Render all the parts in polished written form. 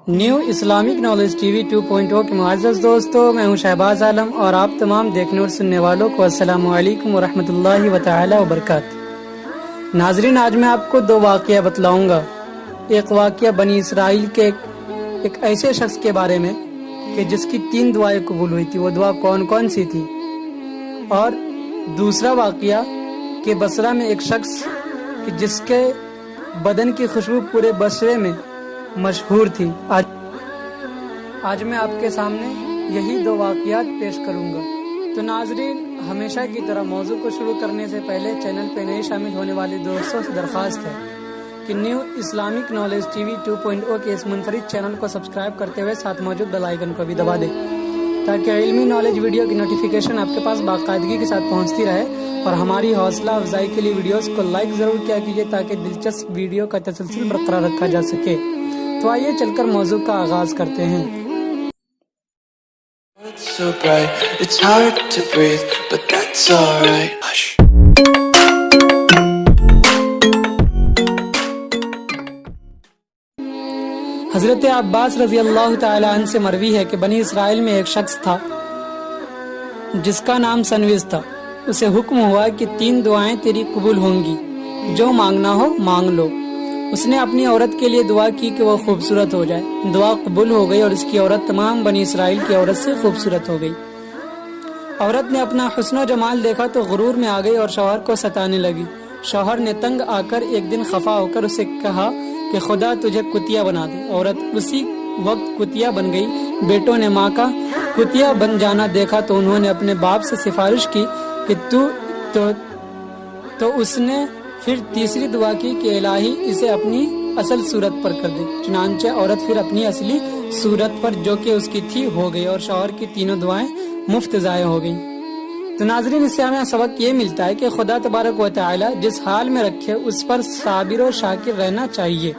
New Islamic knowledge TV 2.0 के मुअज़्ज़ज़ दोस्तों, मैं हूं शहबाज आलम और आप तमाम देखने और सुनने वालों को अस्सलामु अलैकुम वरहमतुल्लाहि व तआला व बरकात। नाजरीन, आज मैं आपको दो वाक़या बतलाऊंगा। एक वाक़या बनी इसराइल के एक ऐसे शख्स के बारे में कि जिसकी 3 दुआएं कबूल हुई थी। वो दुआ कौन कौन सी थी? और दूसरा वाक़या कि बसरा में एक शख्स कि जिसके बदन की खुशबू पूरे बसरे में मशहूर थी। आज मैं आपके सामने यही 2 वाक़यात पेश करूंगा। तो नाजरीन, हमेशा की तरह मौजू को शुरू करने से पहले चैनल पे नए शामिल होने वाले दोस्तों से दरख्वास्त है कि न्यू इस्लामिक नॉलेज टीवी 2.0 के इस मुनफरिद चैनल को सब्सक्राइब करते हुए साथ मौजूद बेल आइकन को भी दबा दें ताकि इल्मी नॉलेज वीडियो की नोटिफिकेशन आपके पास बाकायदगी के साथ पहुंचती रहे। और हमारी हौसला अफजाई के लिए वीडियोस को लाइक ज़रूर किया कीजिए ताकि दिलचस्प वीडियो का तसलसल बरकरार रखा जा सके। तो आइए चलकर मौजू का आगाज करते हैं। So bright, it's hard to breathe, but that's alright. Hush. हजरत अब्बास रजी अल्लाह तआला अन्हु से मरवी है कि बनी इसराइल में एक शख्स था जिसका नाम सनविज था। उसे हुक्म हुआ कि 3 दुआएं तेरी कबूल होंगी, जो मांगना हो मांग लो। उसने अपनी औरत के लिए दुआ की कि वह खूबसूरत हो जाए। दुआ कबूल हो गई और उसकी औरत तमाम बनी इसराइल की औरत से खूबसूरत हो गई। औरत ने अपना हुस्न जमाल देखा तो गुरूर में आ गई और शौहर को सताने लगी। शौहर ने तंग आकर एक दिन खफा होकर उसे कहा कि खुदा तुझे कुतिया बना दे। औरत उसी वक्त कुतिया बन गई। बेटों ने माँ का कुतिया बन जाना देखा तो उन्होंने अपने बाप से सिफारिश की कि तू तो उसने फिर तीसरी दुआ की कि इलाही इसे अपनी असल सूरत पर कर दे। चुनांचे औरत फिर अपनी असली सूरत पर जो कि उसकी थी हो गई और शौहर की तीनों दुआएं मुफ्त ज़ाया हो गई। तो नाजरीन, इससे हमें सबक ये मिलता है कि खुदा तबारक व तआला जिस हाल में रखे उस पर साबिर और शाकिर रहना चाहिए।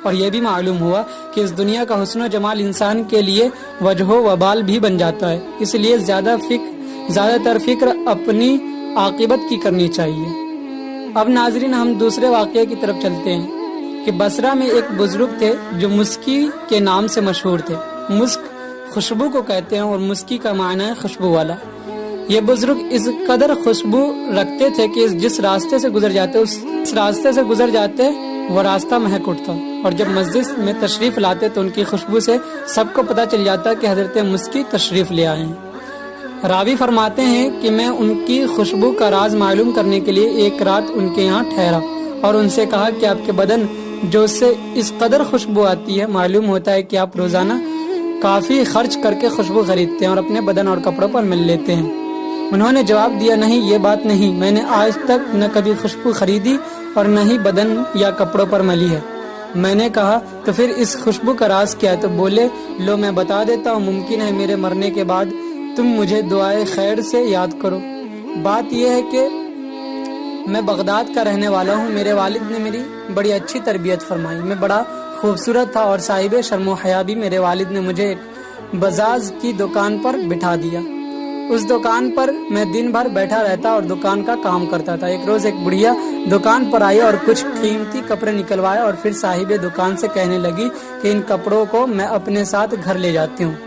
और यह भी मालूम हुआ कि इस दुनिया का हुस्न जमाल इंसान के लिए वजहो वबाल भी बन जाता है। इसलिए ज़्यादातर फिक्र अपनी आकिबत की करनी चाहिए। अब नाजरीन, हम दूसरे वाक़ये की तरफ चलते हैं कि बसरा में एक बुजुर्ग थे जो मुस्की के नाम से मशहूर थे। मुस्क खुशबू को कहते हैं और मुस्की का माना है खुशबू वाला। ये बुजुर्ग इस कदर खुशबू रखते थे कि जिस रास्ते से गुजर जाते उस रास्ते से गुजर जाते वो रास्ता महक उठता। और जब मस्जिद में तशरीफ लाते तो उनकी खुशबू से सबको पता चल जाता कि हजरत मुस्की तशरीफ ले आए हैं। रावी फरमाते हैं कि मैं उनकी खुशबू का राज मालूम करने के लिए एक रात उनके यहाँ ठहरा और उनसे कहा कि आपके बदन जो से इस कदर खुशबू आती है, मालूम होता है कि आप रोजाना काफी खर्च करके खुशबू खरीदते हैं और अपने बदन और कपड़ों पर मिल लेते हैं। उन्होंने जवाब दिया, नहीं, ये बात नहीं, मैंने आज तक न कभी खुशबू खरीदी और न ही बदन या कपड़ों पर मली है। मैंने कहा, तो फिर इस खुशबू का राज क्या है? तो बोले, लो मैं बता देता हूँ, मुमकिन है मेरे मरने के बाद तुम मुझे दुआए खैर से याद करो। बात यह है कि मैं बगदाद का रहने वाला हूँ। मेरे वालिद ने मेरी बड़ी अच्छी तरबियत फरमाई। मैं बड़ा खूबसूरत था और साहिब शर्म हया भी। मेरे वालिद ने मुझे एक बजाज की दुकान पर बिठा दिया। उस दुकान पर मैं दिन भर बैठा रहता और दुकान का काम करता था। एक रोज एक बुढ़िया दुकान पर आई और कुछ कीमती कपड़े निकलवाए और फिर साहिब दुकान से कहने लगी कि इन कपड़ों को मैं अपने साथ घर ले जाती हूँ।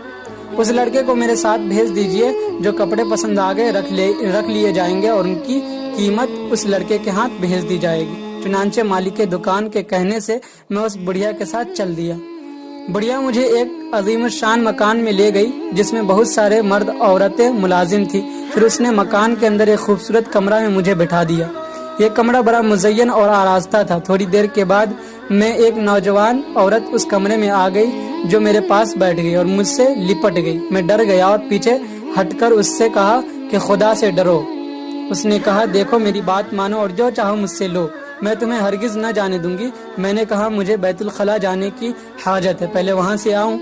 उस लड़के को मेरे साथ भेज दीजिए, जो कपड़े पसंद आ गए रख लिए जाएंगे और उनकी कीमत उस लड़के के हाथ भेज दी जाएगी। चुनांचे मालिक दुकान के कहने से मैं उस बुढ़िया के साथ चल दिया। बुढ़िया मुझे एक अजीम शान मकान में ले गई जिसमें बहुत सारे मर्द औरतें मुलाजिम थी। फिर उसने मकान के अंदर एक खूबसूरत कमरा में मुझे बिठा दिया। ये कमरा बड़ा मुज़य्यन और आरास्ता था। थोड़ी देर के बाद मैं एक नौजवान औरत उस कमरे में आ गई जो मेरे पास बैठ गई और मुझसे लिपट गई। मैं डर गया और पीछे हटकर उससे कहा कि खुदा से डरो। उसने कहा, देखो मेरी बात मानो और जो चाहो मुझसे लो, मैं तुम्हें हरगिज न जाने दूंगी। मैंने कहा, मुझे बैतुल खला जाने की हाजत है, पहले वहां से आऊं।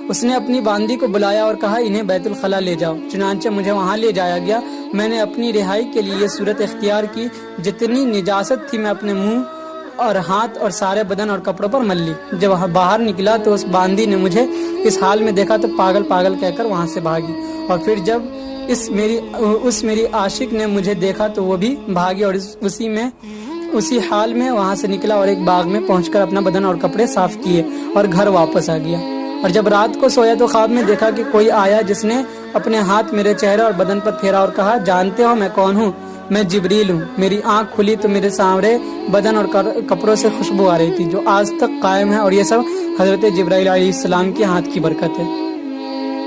उसने अपनी बांदी को बुलाया और कहा, इन्हें बैतुल खला ले जाओ। चुनांचे मुझे वहां ले जाया गया। मैंने अपनी रिहाई के लिए ये सूरत इख्तियार की, जितनी निजासत थी मैं अपने मुंह और हाथ और सारे बदन और कपड़ों पर मल ली। जब वहाँ बाहर निकला तो उस बांदी ने मुझे इस हाल में देखा तो पागल पागल कहकर वहां से भागी। और फिर जब उस मेरी आशिक ने मुझे देखा तो वो भी भागी और उसी में اسی حال میں وہاں سے نکلا اور ایک باغ میں پہنچ کر اپنا بدن اور کپڑے صاف کیے اور گھر واپس آ گیا. اور جب رات کو سویا تو خواب میں دیکھا کہ کوئی آیا جس نے اپنے ہاتھ میرے چہرے اور بدن پر پھیرا اور کہا, جانتے ہو میں کون ہوں؟ میں جبریل ہوں. میری آنکھ کھلی تو میرے سامنے بدن اور کپڑوں سے خوشبو آ رہی تھی جو آج تک قائم ہے, اور یہ سب حضرت جبرائیل علیہ السلام کے ہاتھ کی برکت ہے.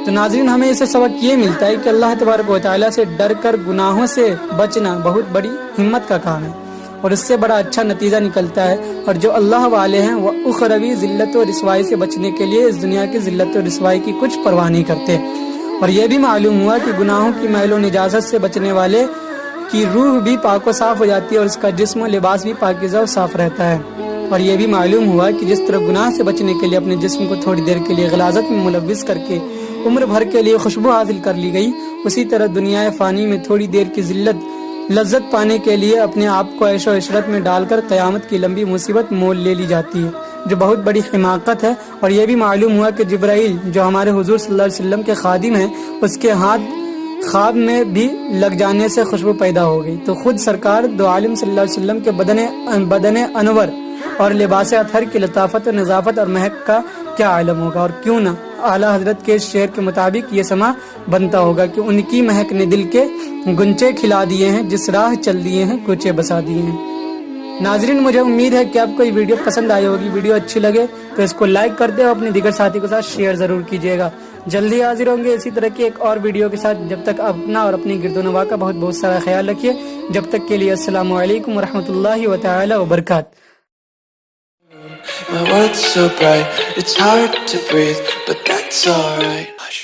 تو ناظرین, ہمیں اسے سبق یہ ملتا ہے کہ اللہ تبارک و تعالیٰ سے ڈر کر گناہوں سے بچنا بہت بڑی ہمت کا کام ہے, اور اس سے بڑا اچھا نتیجہ نکلتا ہے. اور جو اللہ والے ہیں وہ اخروی ذلت و رسوائی سے بچنے کے لیے اس دنیا کی ذلت و رسوائی کی کچھ پرواہ نہیں کرتے. اور یہ بھی معلوم ہوا کہ گناہوں کی میل و نجاست سے بچنے والے کی روح بھی پاک و صاف ہو جاتی ہے اور اس کا جسم و لباس بھی پاکیزہ و صاف رہتا ہے. اور یہ بھی معلوم ہوا کہ جس طرح گناہ سے بچنے کے لیے اپنے جسم کو تھوڑی دیر کے لیے غلاظت میں ملوث کر کے عمر بھر کے لیے خوشبو حاصل کر لی گئی, اسی طرح دنیا فانی میں تھوڑی دیر کی لذت پانے کے لیے اپنے آپ کو عیش و عشرت میں ڈال کر قیامت کی لمبی مصیبت مول لے لی جاتی ہے, جو بہت بڑی حماقت ہے. اور یہ بھی معلوم ہوا کہ جبرائیل جو ہمارے حضور صلی اللہ علیہ وسلم کے خادم ہیں, اس کے ہاتھ خواب میں بھی لگ جانے سے خوشبو پیدا ہو گئی. تو خود سرکار دو عالم صلی اللہ علیہ وسلم کے بدن انور اور لباس اطہر کی لطافت و نظافت اور مہک کا کیا عالم ہوگا. اور کیوں نہ اعلیٰ حضرت کے شعر کے مطابق یہ سما بنتا ہوگا کہ ان کی مہک نے دل کے گنچے کھلا دیے ہیں, جس راہ چل دیے ہیں کوچے بسا دیے ہیں. ناظرین, مجھے امید ہے کہ آپ کو یہ ویڈیو پسند آئی ہوگی. ویڈیو اچھی لگے تو اس کو لائک کر دیں اور اپنے دیگر ساتھی کے ساتھ شیئر ضرور کیجیے گا. جلدی حاضر ہوں گے اسی طرح کی ایک اور ویڈیو کے ساتھ. جب تک اپنا اور اپنی گرد و نواح کا بہت بہت سارا خیال رکھیے. جب تک کے لیے السلام علیکم ورحمۃ اللہ تعالی وبرکاتہ. My world's so bright, it's hard to breathe, but that's alright. Hush.